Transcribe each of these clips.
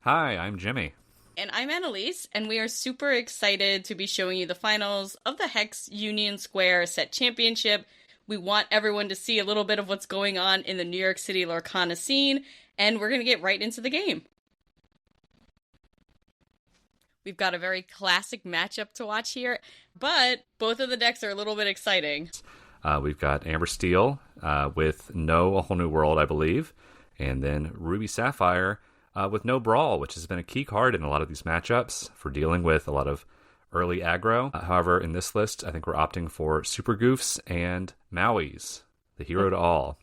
Hi, I'm Jammy. And I'm Annalise, and we are super excited to be showing you the finals of the Hex Union Square Set Championship. We want everyone to see a little bit of what's going on in the New York City Lorcana scene, and we're going to get right into the game. We've got a very classic matchup to watch here, but both of the decks are a little bit exciting. We've got Amber Steel with No A Whole New World, I believe, and then Ruby Sapphire with No Brawl, which has been a key card in a lot of these matchups for dealing with a lot of early aggro. However, in this list, I think we're opting for Super Goofs and Maui's, the hero to all.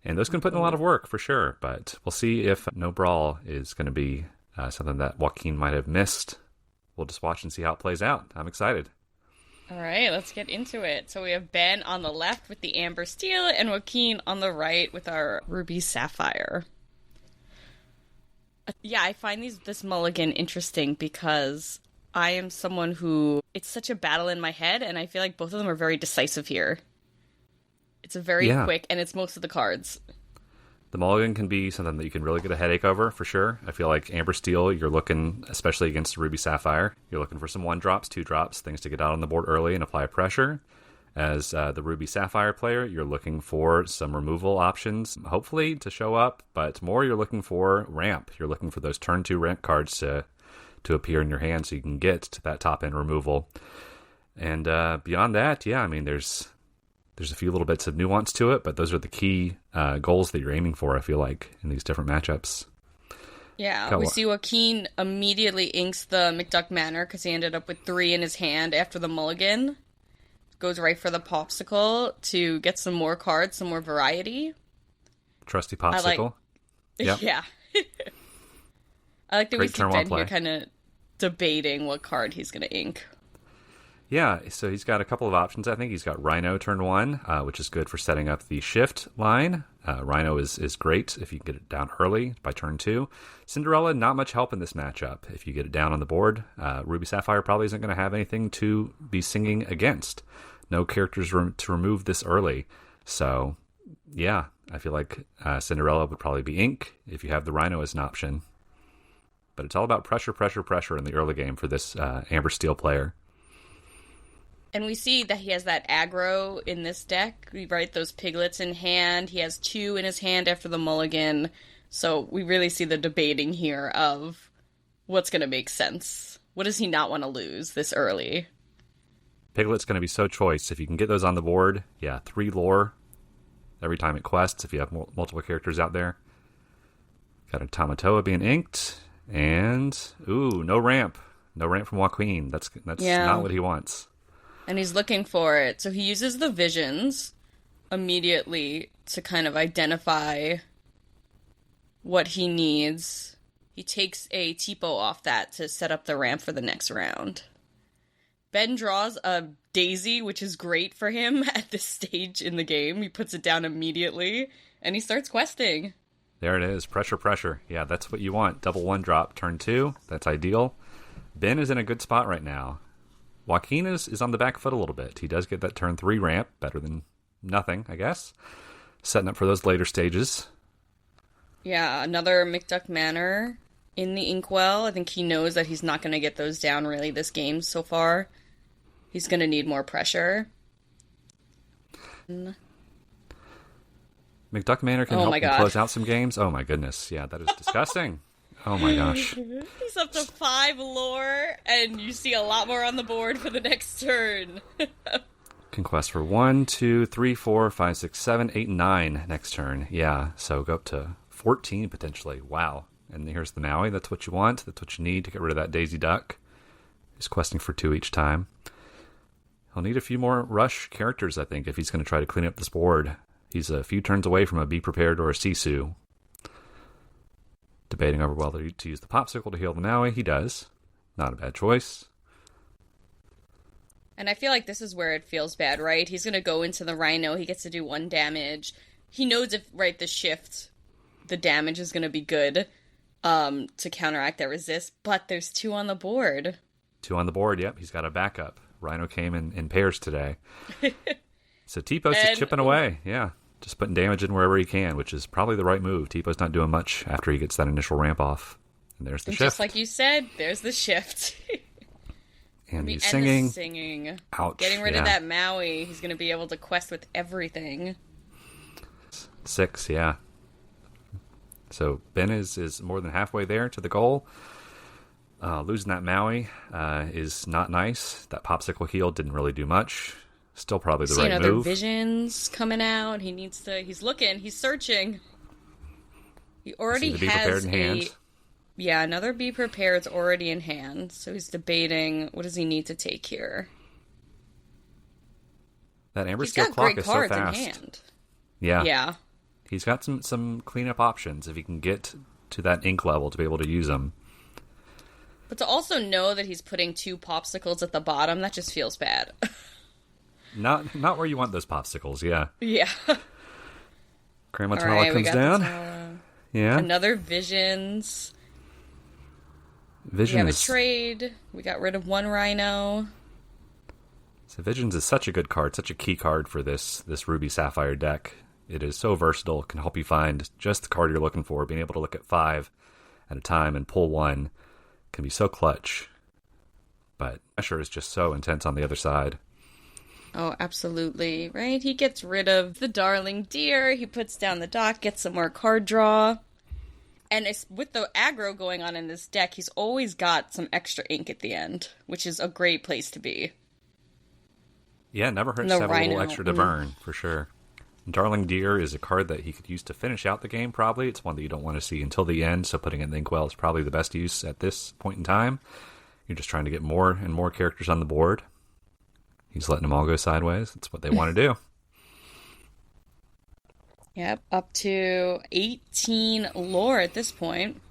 And those can put in a lot of work, for sure, but we'll see if No Brawl is going to be something that Joaquin might have missed. We'll just watch and see how it plays out. I'm excited. All right, let's get into it. So we have Ben on the left with the Amber Steel and Joaquin on the right with our Ruby Sapphire. Yeah, I find this mulligan interesting because I am someone who, it's such a battle in my head, and I feel like both of them are very decisive here. It's a very quick, and it's most of the cards. The mulligan can be something that you can really get a headache over, for sure. I feel like Amber Steel, you're looking, especially against Ruby Sapphire, you're looking for some 1-drops, 2-drops, things to get out on the board early and apply pressure. As the Ruby Sapphire player, you're looking for some removal options, hopefully to show up, but more you're looking for ramp. You're looking for those turn 2 ramp cards to appear in your hand so you can get to that top-end removal. And beyond that, yeah, I mean, there's a few little bits of nuance to it, but those are the key goals that you're aiming for, I feel like, in these different matchups. Yeah, we see Joaquin immediately inks the McDuck Manor because he ended up with 3 in his hand after the mulligan. Goes right for the popsicle to get some more cards, some more variety. Trusty popsicle. Yep. Yeah. I like that we see Ben here kind of debating what card he's going to ink. Yeah, so he's got a couple of options. I think he's got Rhino turn 1, which is good for setting up the shift line. Rhino is great if you can get it down early by turn 2. Cinderella, not much help in this matchup. If you get it down on the board, Ruby Sapphire probably isn't going to have anything to be singing against. No characters to remove this early. So, yeah, I feel like Cinderella would probably be ink if you have the Rhino as an option. But it's all about pressure in the early game for this Amber Steel player. And we see that he has that aggro in this deck, right? Those piglets in hand. He has 2 in his hand after the mulligan. So we really see the debating here of what's going to make sense. What does he not want to lose this early? Piglet's going to be so choice. If you can get those on the board, yeah, 3 lore every time it quests if you have multiple characters out there. Got a Tamatoa being inked. And, no ramp. No ramp from Joaquin. That's not what he wants. And he's looking for it. So he uses the visions immediately to kind of identify what he needs. He takes a Tipo off that to set up the ramp for the next round. Ben draws a Daisy, which is great for him at this stage in the game. He puts it down immediately, and he starts questing. There it is. Pressure. Yeah, that's what you want. Double 1-drop, turn 2. That's ideal. Ben is in a good spot right now. Joaquin is on the back foot a little bit. He does get that turn 3 ramp, better than nothing, I guess. Setting up for those later stages. Yeah, another McDuck Manor in the Inkwell. I think he knows that he's not going to get those down really this game so far. He's going to need more pressure. McDuck Manor can help him close out some games. Oh my goodness. Yeah, that is disgusting. Oh my gosh. He's up to 5 lore, and you see a lot more on the board for the next turn. Conquest for 1, 2, 3, 4, 5, 6, 7, 8, 9 next turn. Yeah, so go up to 14 potentially. Wow. And here's the Maui. That's what you want. That's what you need to get rid of that Daisy Duck. He's questing for 2 each time. He'll need a few more rush characters, I think, if he's going to try to clean up this board. He's a few turns away from a Be Prepared or a Sisu. Debating over whether to use the popsicle to heal the Maui. He does. Not a bad choice. And I feel like this is where it feels bad, right? He's going to go into the Rhino. He gets to do 1 damage. He knows if, right, the shift, the damage is going to be good to counteract that resist. But there's 2 on the board. 2 on the board, yep. He's got a backup. Rhino came in pairs today. So T-Post is chipping away. Yeah. Just putting damage in wherever he can, which is probably the right move. T-Po's not doing much after he gets that initial ramp off. And there's the shift. Just like you said, there's the shift. And he's singing. Singing. Ouch. Getting rid of that Maui. He's going to be able to quest with everything. 6, yeah. So Ben is more than halfway there to the goal. Losing that Maui is not nice. That popsicle heal didn't really do much. Still probably the right move. Other visions coming out. He needs to. He's looking. He's searching. He already has be prepared in hand. Yeah, another Be Prepared's already in hand. So he's debating what does he need to take here. That Amber Steel clock is so fast. In hand. Yeah. Yeah. He's got some cleanup options if he can get to that ink level to be able to use them. But to also know that he's putting 2 popsicles at the bottom, that just feels bad. Not where you want those popsicles, yeah. Yeah. Grandma Tala comes down. Yeah. Another Visions. Visions. We have a trade. We got rid of 1 Rhino. So Visions is such a good card, such a key card for this Ruby Sapphire deck. It is so versatile, can help you find just the card you're looking for. Being able to look at 5 at a time and pull 1 can be so clutch. But pressure is just so intense on the other side. Oh, absolutely. Right? He gets rid of the Darling Deer. He puts down the dock, gets some more card draw. And it's, with the aggro going on in this deck, he's always got some extra ink at the end, which is a great place to be. Yeah, never hurts to have a little extra to burn, for sure. Darling Deer is a card that he could use to finish out the game, probably. It's one that you don't want to see until the end, so putting it in the inkwell is probably the best use at this point in time. You're just trying to get more and more characters on the board. He's letting them all go sideways. That's what they want to do. Yep, up to 18 lore at this point.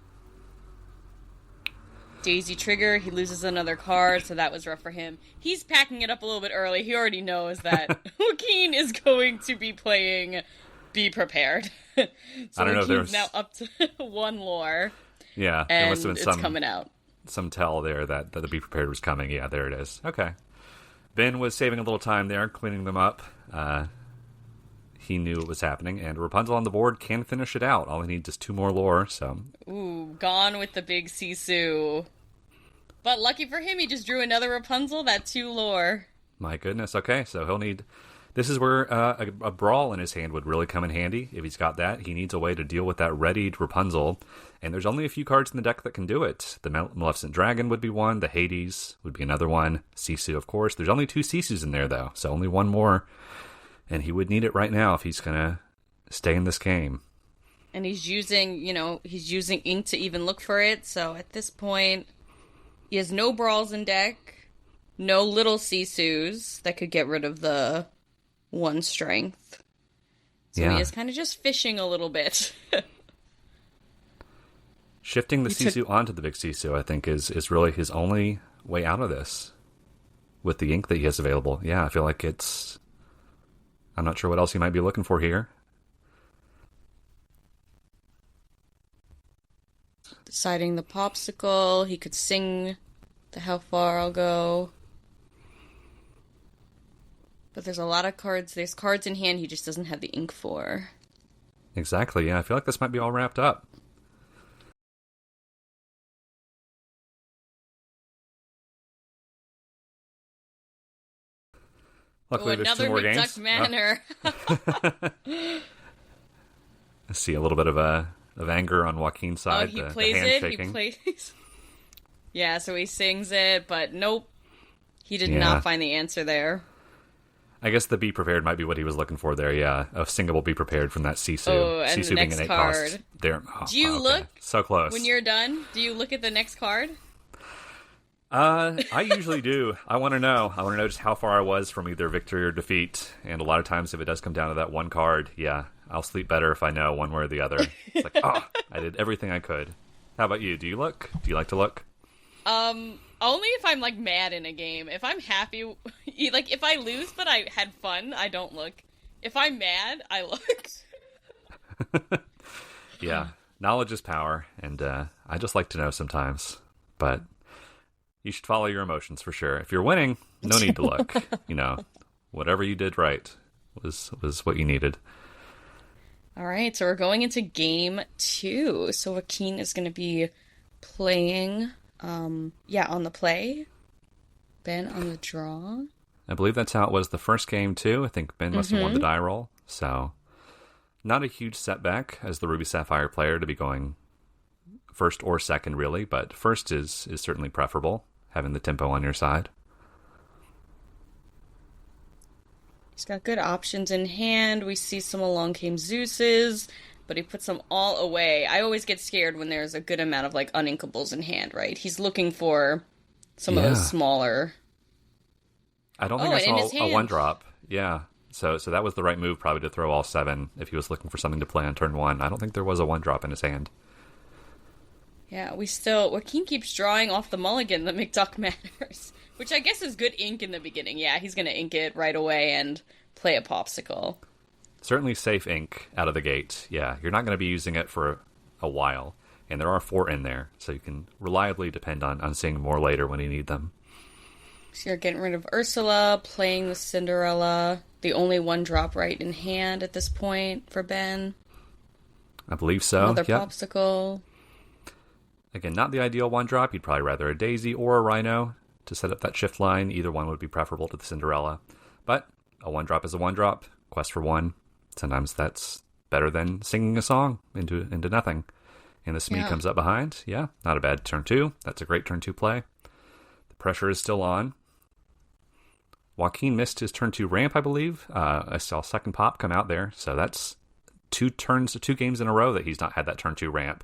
Daisy Trigger, he loses another card, so that was rough for him. He's packing it up a little bit early. He already knows that Joaquin is going to be playing Be Prepared. So I don't know if there's now up to 1 lore. Yeah, and there must have been it's coming out. Some tell there that the Be Prepared was coming. Yeah, there it is. Okay. Ben was saving a little time there, cleaning them up. He knew what was happening, and Rapunzel on the board can finish it out. All he needs is 2 more lore, so... Ooh, gone with the big Sisu. But lucky for him, he just drew another Rapunzel, that 2 lore. My goodness, okay, so he'll need... This is where a Brawl in his hand would really come in handy. If he's got that, he needs a way to deal with that readied Rapunzel. And there's only a few cards in the deck that can do it. The Maleficent Dragon would be one, the Hades would be another one, Sisu, of course. There's only 2 Sisus in there, though, so only 1 more. And he would need it right now if he's going to stay in this game. And he's using ink to even look for it. So at this point, he has no Brawls in deck, no little Sisus that could get rid of the 1 strength. So he is kind of just fishing a little bit. Shifting the Sisu onto the big Sisu, I think, is really his only way out of this. With the ink that he has available. Yeah, I feel like it's... I'm not sure what else he might be looking for here. Deciding the popsicle. He could sing the How Far I'll Go. But there's a lot of cards. There's cards in hand he just doesn't have the ink for. Exactly, yeah. I feel like this might be all wrapped up. Luckily, there's 2 more games. Manor. I see a little bit of anger on Joaquin's side. He plays it. He plays. Yeah, so he sings it, but nope. He did not find the answer there. I guess the Be Prepared might be what he was looking for there, yeah. A singable Be Prepared from that Sisu. Oh, and Sisu the being next an 8 card. cost. There. Oh, do you look? So close. When you're done, do you look at the next card? I usually do. I want to know. I want to know just how far I was from either victory or defeat. And a lot of times, if it does come down to that 1 card, yeah, I'll sleep better if I know one way or the other. It's like, I did everything I could. How about you? Do you look? Do you like to look? Only if I'm, like, mad in a game. If I'm happy, like, if I lose but I had fun, I don't look. If I'm mad, I look. Yeah, knowledge is power, and I just like to know sometimes. But you should follow your emotions for sure. If you're winning, no need to look. Whatever you did right was what you needed. All right, so we're going into game two. So Joaquin is going to be playing, on the play. Ben on the draw. I believe that's how it was the first game, too. I think Ben must have won the die roll. So, not a huge setback as the Ruby Sapphire player to be going first or second, really. But first is certainly preferable, having the tempo on your side. He's got good options in hand. We see some Along Came Zeus's, but he puts them all away. I always get scared when there's a good amount of, like, uninkables in hand, right? He's looking for some of those smaller... I don't think I saw a one-drop. Yeah. So that was the right move, probably, to throw all 7 if he was looking for something to play on turn 1. I don't think there was a one-drop in his hand. Yeah, Joaquin keeps drawing off the mulligan, the McDuck matters. Which I guess is good ink in the beginning. Yeah, he's going to ink it right away and play a popsicle. Certainly safe ink out of the gate. Yeah, you're not going to be using it for a while. And there are 4 in there, so you can reliably depend on seeing more later when you need them. So you're getting rid of Ursula, playing the Cinderella. The only one drop right in hand at this point for Ben. I believe so. Another popsicle. Again, not the ideal one drop. You'd probably rather a Daisy or a Rhino to set up that shift line. Either one would be preferable to the Cinderella. But a one drop is a one drop. Quest for 1. Sometimes that's better than singing a song into nothing. And the Smee comes up behind. Yeah, not a bad turn 2. That's a great turn 2 play. The pressure is still on. Joaquin missed his turn 2 ramp, I believe. I saw second pop come out there. So that's 2 games in a row that he's not had that turn 2 ramp.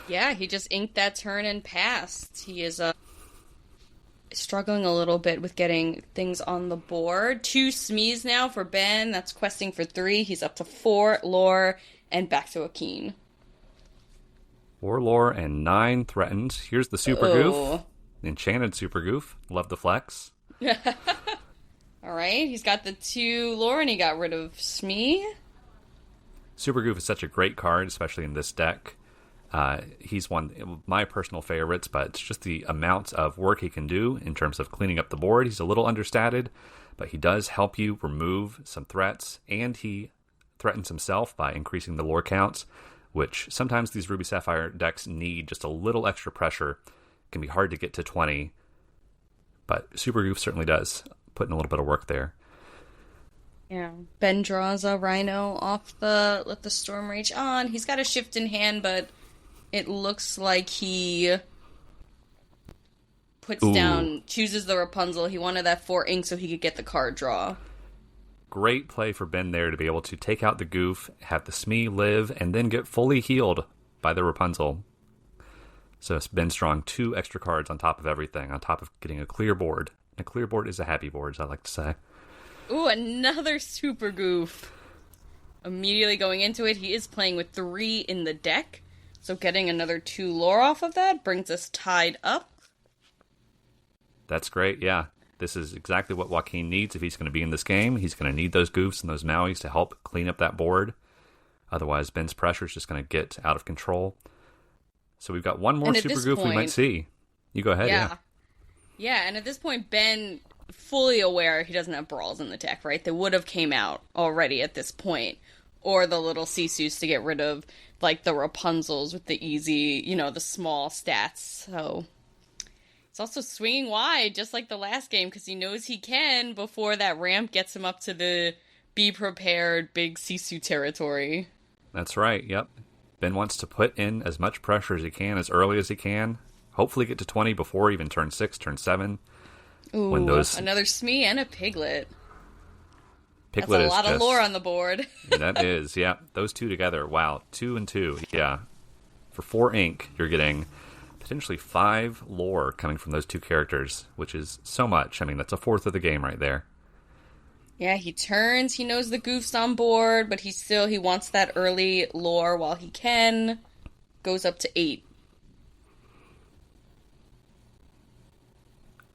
Yeah, he just inked that turn and passed. He is struggling a little bit with getting things on the board. 2 Smees now for Ben. That's questing for 3. He's up to 4 lore and back to Joaquin. 4 lore and 9 threatened. Here's the super goof. Enchanted super goof. Love the flex. All right, he's got the 2 lore and he got rid of Smee. Super goof is such a great card, especially in this deck. He's one of my personal favorites, but it's just the amount of work he can do in terms of cleaning up the board. He's a little understated, but he does help you remove some threats, and he threatens himself by increasing the lore counts, which sometimes these Ruby Sapphire decks need just a little extra pressure. It can be hard to get to 20, but Super Goof certainly does put in a little bit of work there. Yeah. Ben draws a Rhino off let the Storm Rage on. He's got a shift in hand, but it looks like he chooses the Rapunzel. He wanted that 4 ink so he could get the card draw. Great play for Ben there to be able to take out the goof, have the Smee live, and then get fully healed by the Rapunzel. So Ben's drawing 2 extra cards on top of everything, on top of getting a clear board. And a clear board is a happy board, as I like to say. Ooh, another super goof. Immediately going into it, he is playing with 3 in the deck. So getting another 2 lore off of that brings us tied up. That's great, yeah. This is exactly what Joaquin needs if he's going to be in this game. He's going to need those goofs and those Mauis to help clean up that board. Otherwise, Ben's pressure is just going to get out of control. So we've got one more super goof we might see. You go ahead, yeah. Yeah, and at this point, Ben, fully aware he doesn't have brawls in the deck, right? They would have came out already at this point. Or the little Sisus to get rid of, like, the Rapunzels with the easy, the small stats. So it's also swinging wide, just like the last game, because he knows he can before that ramp gets him up to the be prepared big Sisu territory. That's right, yep. Ben wants to put in as much pressure as he can, as early as he can. Hopefully get to 20 before even turn 6, turn 7. Ooh, another Smee and a Piglet. Piglet That's a lot of lore on the board. That is, yeah. Those 2 together, wow. 2 and 2, yeah. For 4 ink, you're getting potentially 5 lore coming from those 2 characters, which is so much. I mean, that's a fourth of the game right there. Yeah, he turns. He knows the goof's on board, but he wants that early lore while he can. Goes up to 8.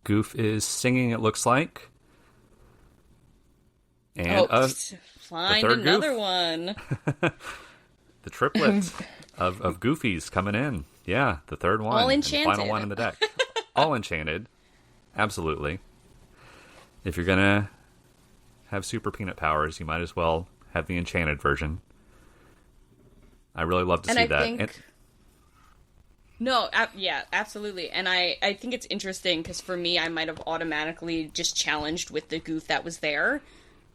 Goof is singing, it looks like. And find another goof. One. The triplet of Goofies coming in. Yeah, the third one. All enchanted. And the final one in the deck. All enchanted. Absolutely. If you're going to have super peanut powers, you might as well have the enchanted version. I really love to And see I that. think... No, yeah, absolutely. And I think it's interesting because for me, I might have automatically just challenged with the goof that was there.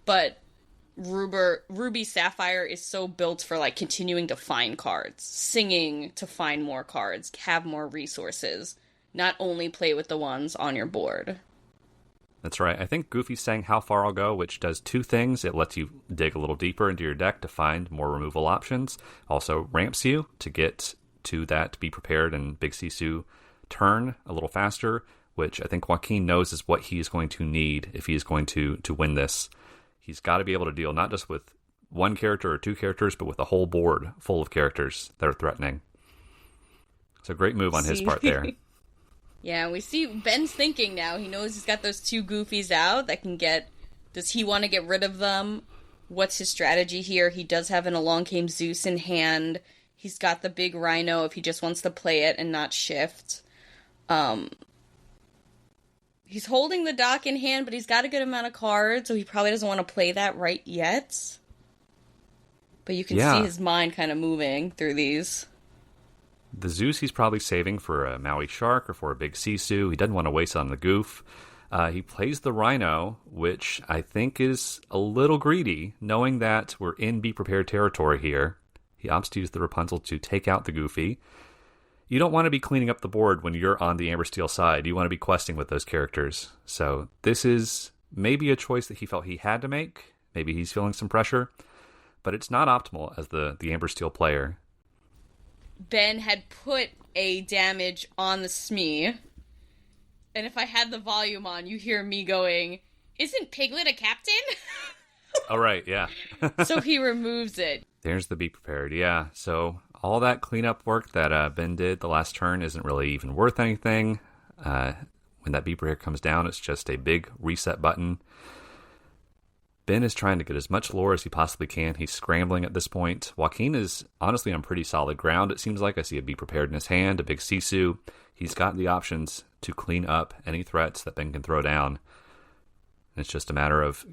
But Ruby Sapphire is so built for, like, continuing to find cards, singing to find more cards, have more resources, not only play with the ones on your board. That's right. I think Goofy's saying How Far I'll Go, which does two things. It lets you dig a little deeper into your deck to find more removal options. Also ramps you to get to that Be Prepared and Big Sisu turn a little faster, which I think Joaquin knows is what he is going to need if he is going to win this. He's got to be able to deal not just with one character or two characters, but with a whole board full of characters that are threatening. So great move on his part there. Yeah, we see Ben's thinking now. He knows he's got those two goofies out that can get... Does he want to get rid of them? What's his strategy here? He does have an Along Came Zeus in hand. He's got the big Rhino if he just wants to play it and not shift. He's holding the dock in hand, but he's got a good amount of cards, so he probably doesn't want to play that right yet. But you can see his mind kind of moving through these. The Zeus he's probably saving for a Maui Shark or for a Big Sisu. He doesn't want to waste it on the goof. He plays the Rhino, which I think is a little greedy, knowing that we're in Be Prepared territory here. He opts to use the Rapunzel to take out the Goofy. You don't want to be cleaning up the board when you're on the Amber Steel side. You want to be questing with those characters. So this is maybe a choice that he felt he had to make. Maybe he's feeling some pressure. But it's not optimal as the Amber Steel player. Ben had put a damage on the Smee. And if I had the volume on, you hear me going, "Isn't Piglet a captain?" Oh, right, yeah. So he removes it. There's the Be Prepared, yeah. So all that cleanup work that Ben did the last turn isn't really even worth anything. When that Be Prepared comes down, it's just a big reset button. Ben is trying to get as much lore as he possibly can. He's scrambling at this point. Joaquin is honestly on pretty solid ground, it seems like. I see a Be Prepared in his hand, a big Sisu. He's got the options to clean up any threats that Ben can throw down. It's just a matter of,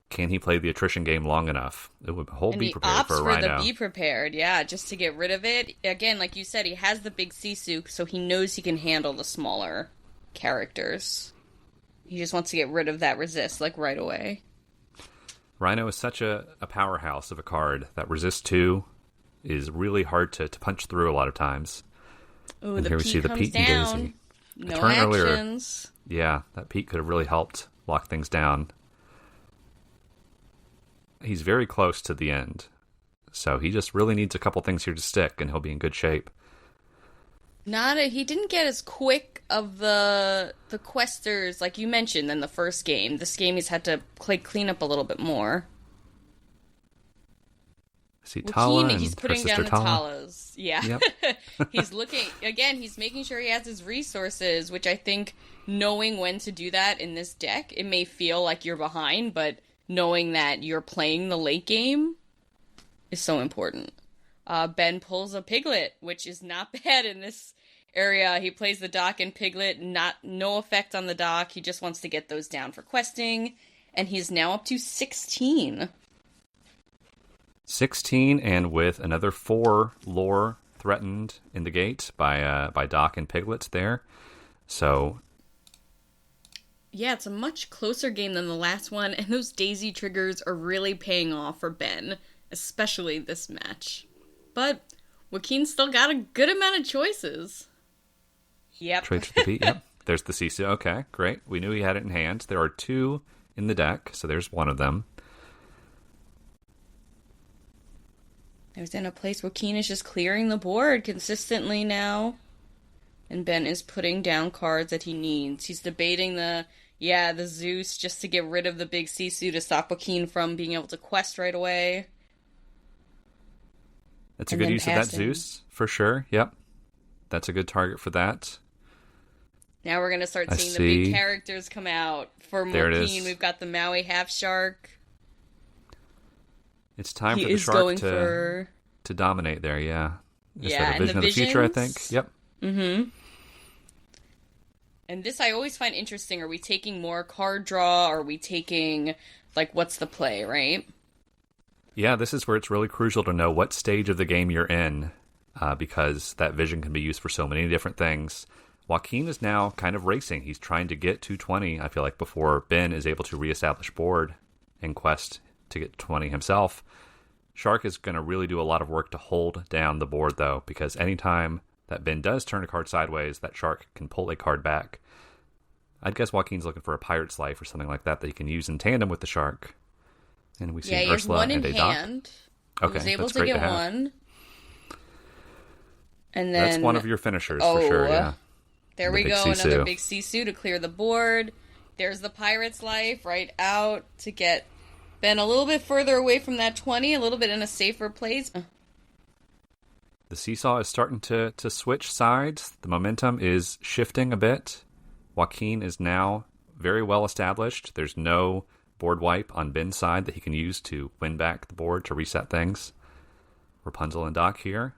can he play the attrition game long enough? It would hold Be Prepared for a Rhino. And he opts for the Be Prepared, yeah, just to get rid of it. Again, like you said, he has the big Sisu, so he knows he can handle the smaller characters. He just wants to get rid of that resist, like, right away. Rhino is such a powerhouse of a card that resist 2 is really hard to punch through a lot of times. Ooh, and here we see the Pete down. and Daisy. No actions. Earlier, yeah, that Pete could have really helped lock things down. He's very close to the end, so he just really needs a couple things here to stick, and he'll be in good shape. He didn't get as quick of the questers, like you mentioned, than the first game. This game he's had to clean up a little bit more. See Tala and he's putting her sister down the Tala. Talas. Yeah. Yep. He's looking, again, he's making sure he has his resources, which I think knowing when to do that in this deck, it may feel like you're behind, but knowing that you're playing the late game is so important. Ben pulls a Piglet, which is not bad in this area. He plays the dock and Piglet, no effect on the dock. He just wants to get those down for questing, and he's now up to 16. 16, and with another 4 lore threatened in the gate by Doc and Piglets there. So yeah, it's a much closer game than the last one, and those Daisy triggers are really paying off for Ben, especially this match. But Joaquin's still got a good amount of choices. Yep. Trade for the Pete, yep. There's the Sisu. Okay, great. We knew he had it in hand. There are 2 in the deck, so there's one of them. There's in a place Joaquin is just clearing the board consistently now. And Ben is putting down cards that he needs. He's debating the Zeus just to get rid of the big Sisu to stop Joaquin from being able to quest right away. That's a good use of that Zeus, for sure. Yep. That's a good target for that. Now we're going to start seeing the big characters come out. For Joaquin, we've got the Maui Half Shark. It's time for the shark to dominate there, yeah. Yeah, and the Vision of the Future, I think. Yep. Mm-hmm. And this I always find interesting. Are we taking more card draw? Are we taking, like, what's the play, right? Yeah, this is where it's really crucial to know what stage of the game you're in, because that vision can be used for so many different things. Joaquin is now kind of racing. He's trying to get to 20, I feel like, before Ben is able to reestablish board in quest to get to 20 himself. Shark is going to really do a lot of work to hold down the board, though, because anytime that Ben does turn a card sideways, that Shark can pull a card back. I'd guess Joaquin's looking for a Pirate's Life or something like that he can use in tandem with the Shark. And we see he has Ursula one and in a Doc. hand. Okay, he was able that's to great get to have. one. And then, that's one of your finishers for sure, yeah. There we go, another big Sisu to clear the board. There's the Pirate's Life right out to get Ben a little bit further away from that 20, a little bit in a safer place. The seesaw is starting to switch sides. The momentum is shifting a bit. Joaquin is now very well established. There's no board wipe on Ben's side that he can use to win back the board to reset things. Rapunzel and Doc here.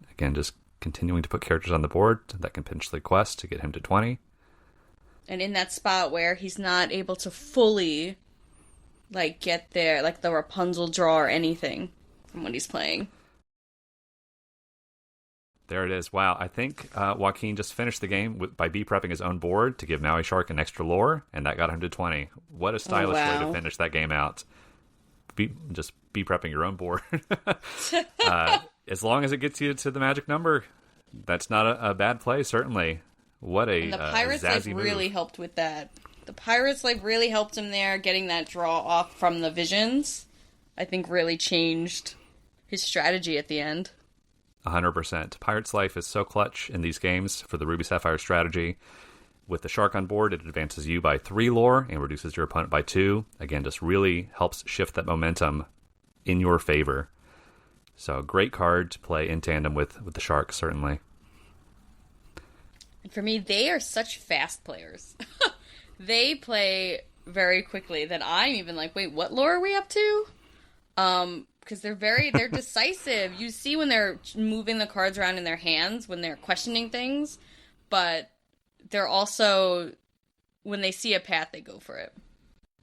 Again, just continuing to put characters on the board that can potentially quest to get him to 20. And in that spot where he's not able to fully, get there, the Rapunzel draw or anything from what he's playing. There it is. Wow, I think Joaquin just finished the game by B-prepping his own board to give Maui Shark an extra lore, and that got him to 20. What a stylish way to finish that game out. Just B-prepping your own board. As long as it gets you to the magic number, that's not a bad play, certainly. What a and the Pirate's Life really helped with that. The Pirate's Life really helped him there, getting that draw off from the visions. I think really changed his strategy at the end. 100%. Pirate's Life is so clutch in these games for the Ruby Sapphire strategy. With the Shark on board, it advances you by 3 lore and reduces your opponent by 2. Again, just really helps shift that momentum in your favor. So, great card to play in tandem with the Shark, certainly. And for me, they are such fast players. They play very quickly that I'm even like, wait, what lore are we up to? Because they're decisive. You see when they're moving the cards around in their hands, when they're questioning things, but they're also, when they see a path, they go for it.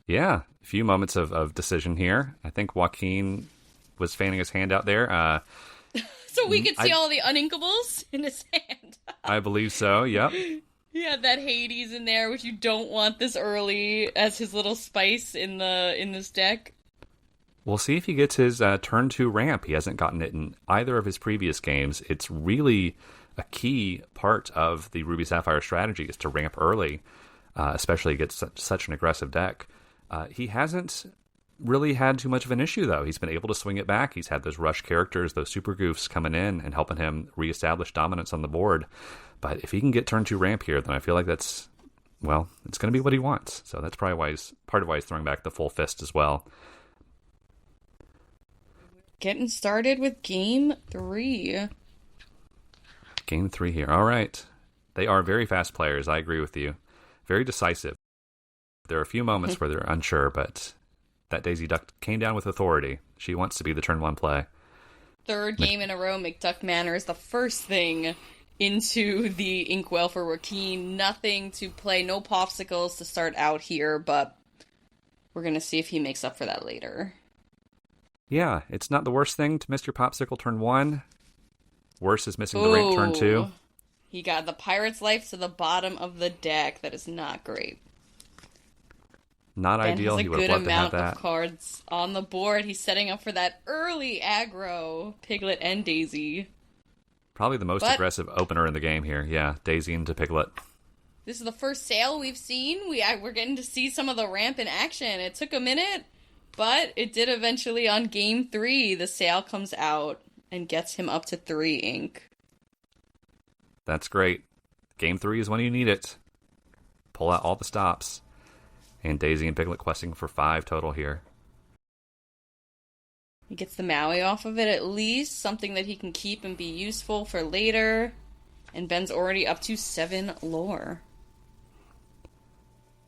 Yeah, a few moments of decision here. I think Joaquin was fanning his hand out there. So we could see all the uninkables in his hand. I believe so, yep. He had that Hades in there, which you don't want this early as his little spice in this deck. We'll see if he gets his turn 2 ramp. He hasn't gotten it in either of his previous games. It's really a key part of the Ruby Sapphire strategy is to ramp early, especially against such an aggressive deck. He hasn't really had too much of an issue, though. He's been able to swing it back. He's had those rush characters, those super goofs coming in and helping him reestablish dominance on the board. But if he can get turn 2 ramp here, then I feel like that's, well, it's going to be what he wants. So that's probably part of why he's throwing back the full fist as well. Getting started with game 3. Game 3 here. All right. They are very fast players. I agree with you. Very decisive. There are a few moments where they're unsure, but that Daisy Duck came down with authority. She wants to be the turn 1 play. Third game in a row, McDuck Manor is the first thing into the Inkwell for Joaquin. Nothing to play, no popsicles to start out here, but we're going to see if he makes up for that later. Yeah, it's not the worst thing to miss your popsicle turn 1. Worse is missing the ramp turn 2. He got the Pirate's Life to the bottom of the deck. That is not great. Not Ben ideal. has He would have loved to have that. a good amount of cards on the board. He's setting up for that early aggro, Piglet and Daisy. Probably the most aggressive opener in the game here. Yeah, Daisy into Piglet. This is the first sale we've seen. We're getting to see some of the ramp in action. It took a minute, but it did eventually on game 3. The sale comes out and gets him up to 3 ink. That's great. Game 3 is when you need it. Pull out all the stops. And Daisy and Piglet questing for 5 total here. He gets the Maui off of it at least. Something that he can keep and be useful for later. And Ben's already up to 7 lore.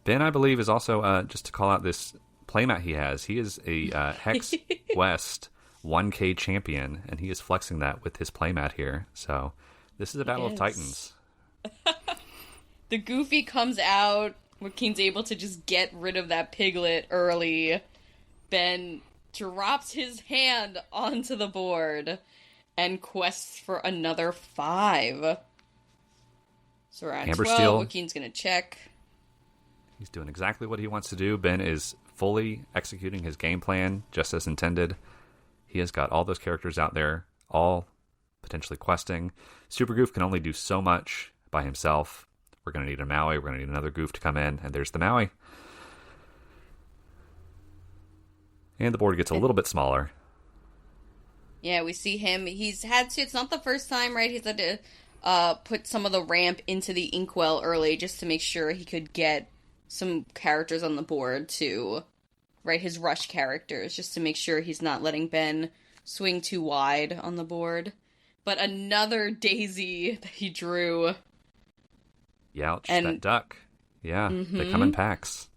Ben, I believe, is also, just to call out this playmat he has. He is a Hex West 1K champion, and he is flexing that with his playmat here. So this is a battle of titans. The Goofy comes out. Joaquin's able to just get rid of that Piglet early. Ben drops his hand onto the board and quests for another 5. So we're at Amber 12. Steel. Joaquin's gonna check. He's doing exactly what he wants to do. Ben is fully executing his game plan just as intended. He has got all those characters out there, all potentially questing. Super Goof can only do so much by himself. We're going to need a Maui. We're going to need another Goof to come in. And there's the Maui. And the board gets a little bit smaller. Yeah, we see him. He's had to, it's not the first time, right? He's had to put some of the ramp into the inkwell early just to make sure he could get some characters on the board to, right, his rush characters, just to make sure he's not letting Ben swing too wide on the board. But another daisy that he drew. Youch, that duck. Yeah, They come in packs.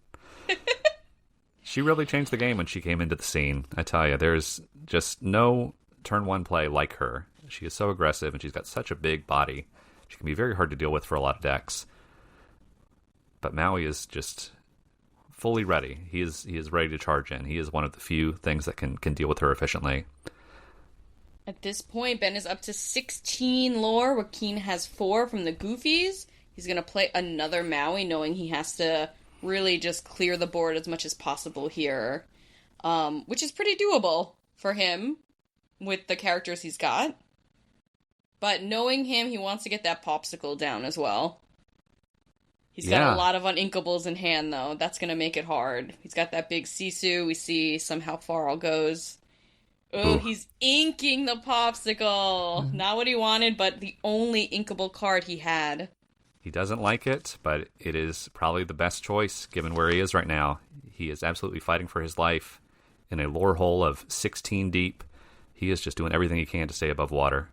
She really changed the game when she came into the scene. I tell you, there's just no turn 1 play like her. She is so aggressive, and she's got such a big body. She can be very hard to deal with for a lot of decks. But Maui is just fully ready. He is ready to charge in. He is one of the few things that can deal with her efficiently. At this point, Ben is up to 16 lore. Joaquin has 4 from the Goofies. He's going to play another Maui, knowing he has to really just clear the board as much as possible here. Which is pretty doable for him with the characters he's got. But knowing him, he wants to get that popsicle down as well. He's got a lot of uninkables in hand, though. That's going to make it hard. He's got that big Sisu. We see somehow far all goes. Oh, he's inking the popsicle. Not what he wanted, but the only inkable card he had. He doesn't like it, but it is probably the best choice given where he is right now. He is absolutely fighting for his life in a lore hole of 16 deep. He is just doing everything he can to stay above water.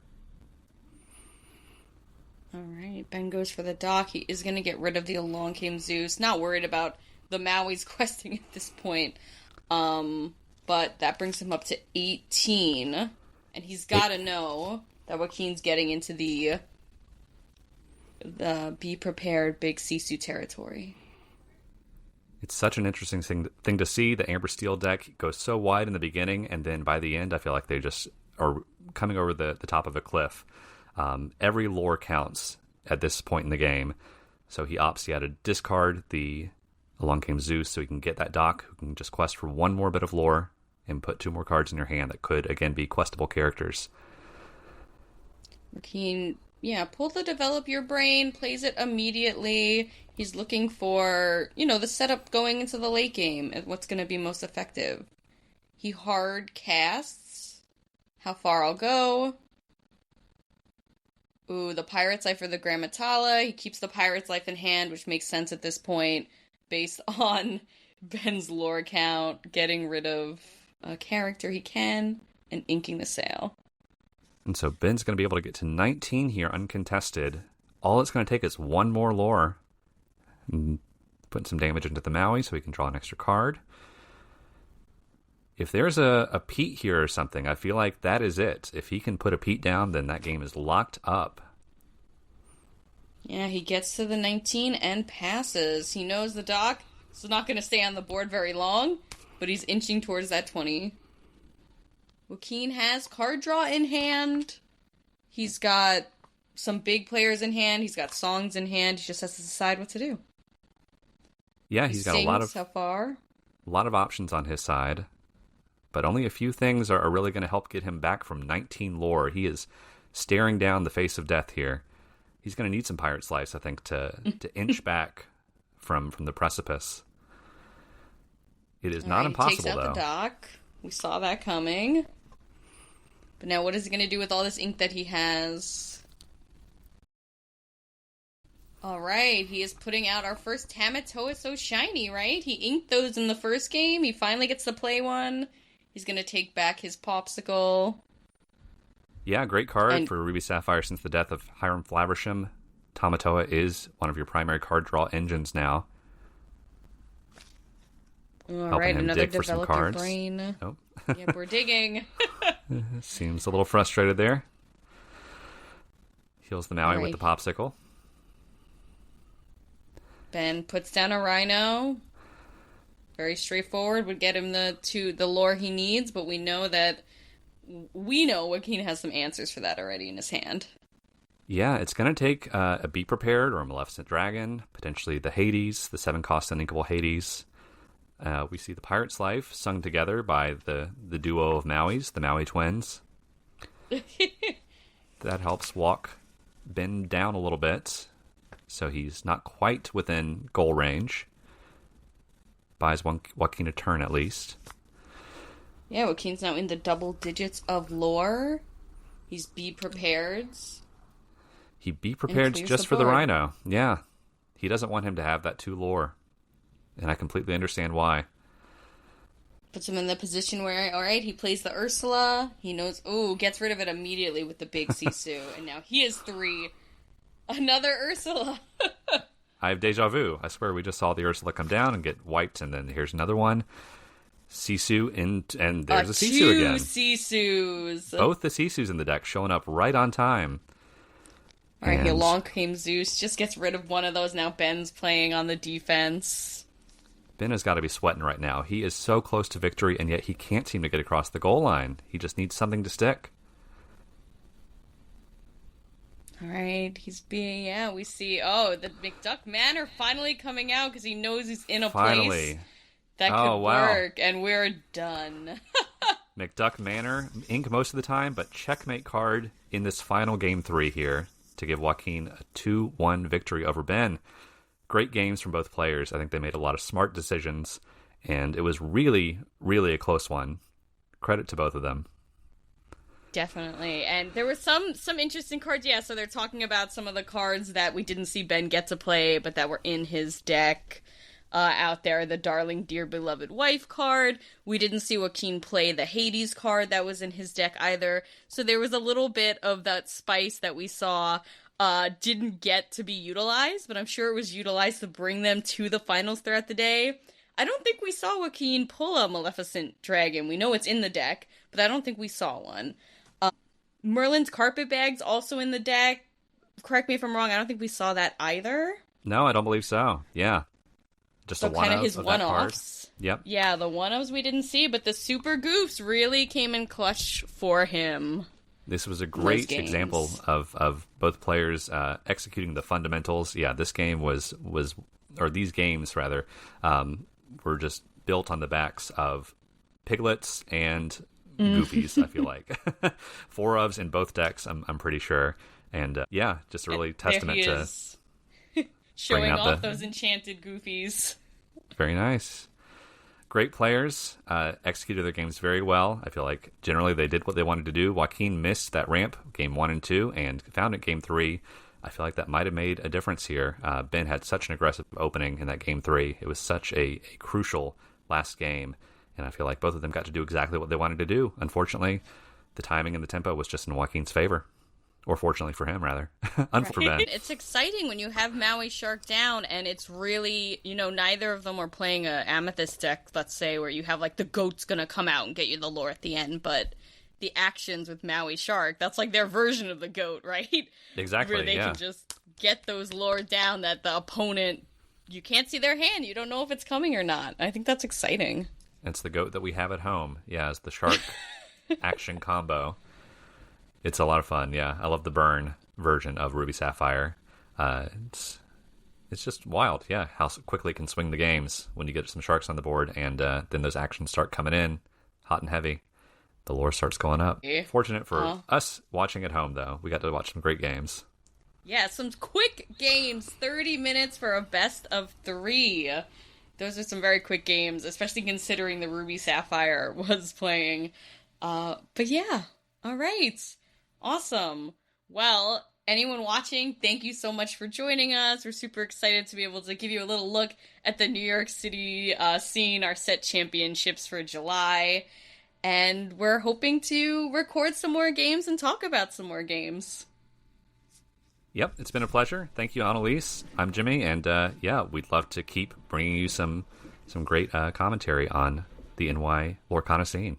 All right, Ben goes for the dock. He is going to get rid of the Along Came Zeus. Not worried about the Maui's questing at this point. But that brings him up to 18. And he's got to know that Joaquin's getting into the be prepared big Sisu territory. It's such an interesting thing to see. The Amber Steel deck goes so wide in the beginning, and then by the end, I feel like they just are coming over the top of a cliff. Every lore counts at this point in the game. So he opts to discard the Along Came Zeus so he can get that dock, who can just quest for one more bit of lore and put 2 more cards in your hand that could, again, be questable characters. Joaquin, pull the Develop Your Brain, plays it immediately. He's looking for, the setup going into the late game, and what's going to be most effective. He hard casts How Far I'll Go. Ooh, the Pirate's Life for the Grammatala. He keeps the Pirate's Life in hand, which makes sense at this point, based on Ben's lore count, getting rid of a character he can, and inking the sail. And so Ben's going to be able to get to 19 here, uncontested. All it's going to take is 1 more lore. And putting some damage into the Maui so he can draw an extra card. If there's a Pete here or something, I feel like that is it. If he can put a Pete down, then that game is locked up. Yeah, he gets to the 19 and passes. He knows the dock is not going to stay on the board very long, but he's inching towards that 20. Joaquin has card draw in hand. He's got some big players in hand. He's got songs in hand. He just has to decide what to do. Yeah, he's got a lot of options on his side. But only a few things are really going to help get him back from 19 lore. He is staring down the face of death here. He's going to need some Pirate Slice, I think, to inch back from the precipice. It is not impossible, though. He takes out the dock. We saw that coming. But now what is he going to do with all this ink that he has? All right, he is putting out our first Tamatoa So Shiny, right? He inked those in the first game. He finally gets to play one. He's going to take back his popsicle. Yeah, great card for Ruby Sapphire since the death of Hiram Flaversham. Tamatoa is one of your primary card draw engines now. All right, another Develop Your Brain. Oh. Yep, we're digging. Seems a little frustrated there. Heals the Maui with the popsicle. Ben puts down a Rhino. Very straightforward. Would get him the lore he needs, but we know Joaquin has some answers for that already in his hand. Yeah, it's going to take a Be Prepared or a Maleficent Dragon, potentially the Hades, the 7-cost Uninkable Hades. We see the Pirate's Life sung together by the duo of Mauis, the Maui twins. That helps walk Ben down a little bit, so he's not quite within goal range. Buys Joaquin a turn at least. Yeah, Joaquin's now in the double digits of lore. He's Be Prepared. He Be Prepared just for the Rhino. Yeah. He doesn't want him to have that 2 lore. And I completely understand why. Puts him in the position where, all right, he plays the Ursula. He knows, gets rid of it immediately with the big Sisu. And now he has 3. Another Ursula. I have deja vu. I swear we just saw the Ursula come down and get wiped, and then here's another one. Sisu, and there's a Sisu again. 2 Sisus. Both the Sisus in the deck showing up right on time. All right, along came Zeus. Just gets rid of one of those. Now Ben's playing on the defense. Ben has got to be sweating right now. He is so close to victory, and yet he can't seem to get across the goal line. He just needs something to stick. All right, we see, the McDuck Manor finally coming out because he knows he's in a place that could work, and we're done. McDuck Manor, ink most of the time, but checkmate card in this final game 3 here to give Joaquin a 2-1 victory over Ben. Great games from both players. I think they made a lot of smart decisions, and it was really, really a close one. Credit to both of them. Definitely. And there were some interesting cards. Yeah, so they're talking about some of the cards that we didn't see Ben get to play, but that were in his deck out there. The Darling Dear Beloved Wife card. We didn't see Joaquin play the Hades card that was in his deck either. So there was a little bit of that spice that we saw didn't get to be utilized, but I'm sure it was utilized to bring them to the finals throughout the day. I don't think we saw Joaquin pull a Maleficent Dragon. We know it's in the deck, but I don't think we saw one. Merlin's Carpetbag's also in the deck. Correct me if I'm wrong, I don't think we saw that either. No, I don't believe so. Yeah. Just so a one-off kind of his of one-offs. Yep. Yeah, the one-offs we didn't see, but the Super Goofs really came in clutch for him. This was a great example of both players executing the fundamentals. Yeah, this game these games rather, were just built on the backs of Piglets and Goofies, I feel like. 4 ofs in both decks, I'm pretty sure. And just a really testament to showing off those enchanted Goofies. Very nice. Great players, executed their games very well. I feel like generally they did what they wanted to do. Joaquin missed that ramp game 1 and 2 and found it game 3. I feel like that might have made a difference here. Ben had such an aggressive opening in that game 3. It was such a crucial last game. And I feel like both of them got to do exactly what they wanted to do. Unfortunately, the timing and the tempo was just in Joaquin's favor. Or fortunately for him, rather. Unfortunately for Ben. It's exciting when you have Maui Shark down, and it's really, neither of them are playing a Amethyst deck, let's say, where you have, like, the goat's gonna come out and get you the lore at the end, but the actions with Maui Shark, that's like their version of the goat, right? Exactly, where they can just get those lore down that the opponent, you can't see their hand, you don't know if it's coming or not. I think that's exciting. It's the goat that we have at home. Yeah, it's the shark action combo. It's a lot of fun, yeah. I love the burn version of Ruby Sapphire. It's just wild, yeah, how quickly it can swing the games when you get some sharks on the board, and then those actions start coming in, hot and heavy. The lore starts going up. Yeah. Fortunate for us watching at home, though. We got to watch some great games. Yeah, some quick games. 30 minutes for a best of 3. Those are some very quick games, especially considering the Ruby Sapphire was playing. But yeah, all right. Awesome. Well, anyone watching, thank you so much for joining us. We're super excited to be able to give you a little look at the New York City scene, our set championships for July. And we're hoping to record some more games and talk about some more games. Yep, it's been a pleasure. Thank you, Annalise. I'm Jimmy, and we'd love to keep bringing you some great commentary on the NY Lorcana scene.